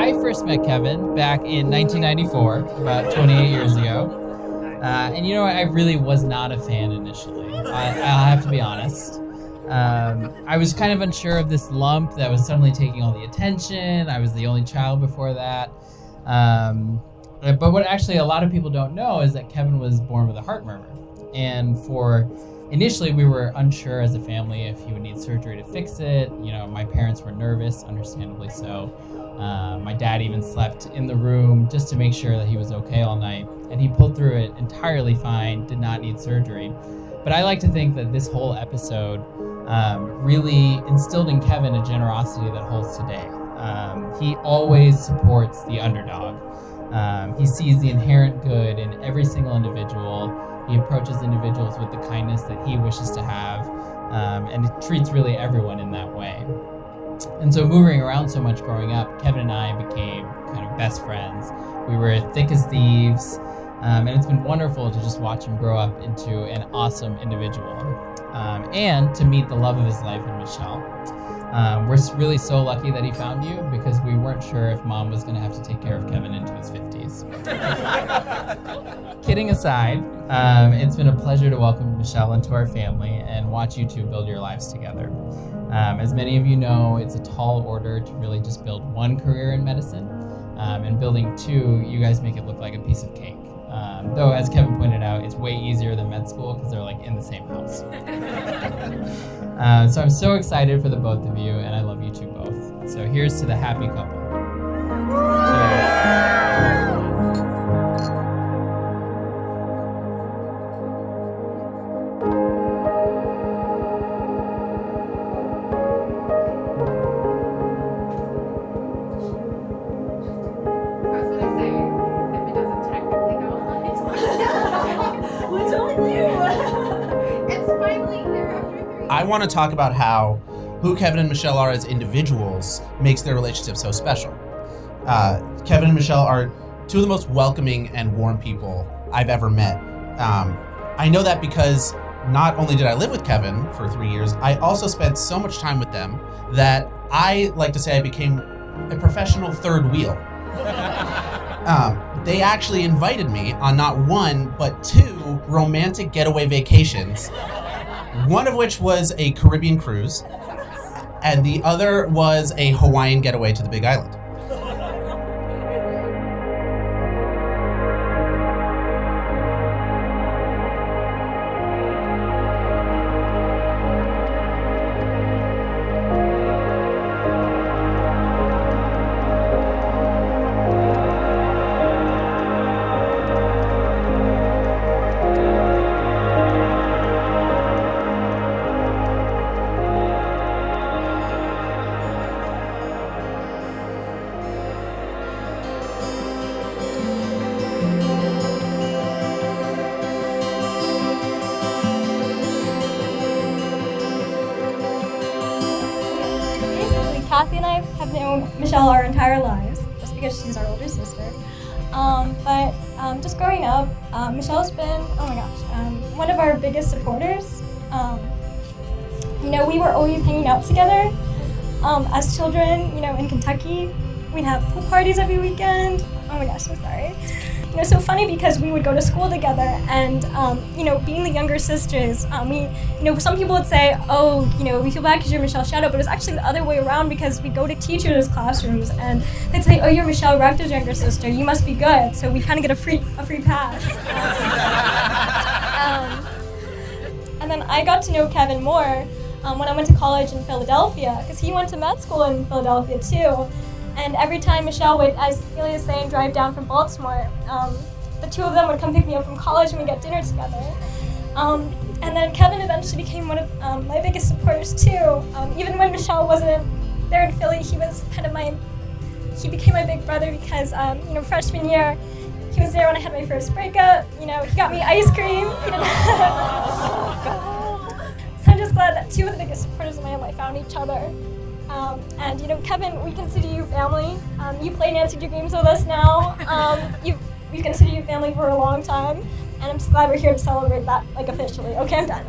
I first met Kevin back in 1994, about 28 years ago. And I really was not a fan initially. I'll have to be honest. I was kind of unsure of this lump that was suddenly taking all the attention. I was the only child before that. But what actually a lot of people don't know is that Kevin was born with a heart murmur. And initially we were unsure as a family if he would need surgery to fix it. My parents were nervous, understandably so. My dad even slept in the room just to make sure that he was okay all night. And he pulled through it entirely fine, did not need surgery. But I like to think that this whole episode really instilled in Kevin a generosity that holds today. He always supports the underdog. He sees the inherent good in every single individual. He approaches individuals with the kindness that he wishes to have, and treats really everyone in that way. And so moving around so much growing up, Kevin and I became kind of best friends. We were thick as thieves, and it's been wonderful to just watch him grow up into an awesome individual, and to meet the love of his life in Michelle. We're really so lucky that he found you, because we weren't sure if Mom was going to have to take care of Kevin into his 50s. Kidding aside, it's been a pleasure to welcome Michelle into our family and watch you two build your lives together. As many of you know, it's a tall order to really just build one career in medicine, and building two, you guys make it look like a piece of cake. Though, as Kevin pointed out, it's way easier than med school because they're like in the same house. So I'm so excited for the both of you, and I love you two both. So here's to the happy couple. Cheers. I want to talk about how who Kevin and Michelle are as individuals makes their relationship so special. Kevin and Michelle are two of the most welcoming and warm people I've ever met. I know that because not only did I live with Kevin for 3 years, I also spent so much time with them that I like to say I became a professional third wheel. They actually invited me on not one, but two romantic getaway vacations. One of which was a Caribbean cruise, and the other was a Hawaiian getaway to the Big Island. Kathy and I have known Michelle our entire lives, just because she's our older sister. But just growing up, Michelle's been, one of our biggest supporters. We were always hanging out together as children, in Kentucky. We'd have pool parties every weekend. Oh my gosh, I'm sorry. It's so funny because we would go to school together, and being the younger sisters, some people would say, we feel bad because you're Michelle's shadow, but it's actually the other way around, because we go to teachers' classrooms and they'd say, oh, you're Michelle Rector's younger sister, you must be good. So we kind of get a free pass. And then I got to know Kevin more when I went to college in Philadelphia, because he went to med school in Philadelphia too. And every time Michelle would, as Celia was saying, drive down from Baltimore, the two of them would come pick me up from college and we'd get dinner together. And then Kevin eventually became one of my biggest supporters too. Even when Michelle wasn't there in Philly, he became my big brother, because, freshman year, he was there when I had my first breakup. He got me ice cream. So I'm just glad that two of the biggest supporters in my life found each other. And Kevin, we consider you family. You play Nancy Drew games with us now. We consider you family for a long time, and I'm just glad we're here to celebrate that, officially. Okay, I'm done.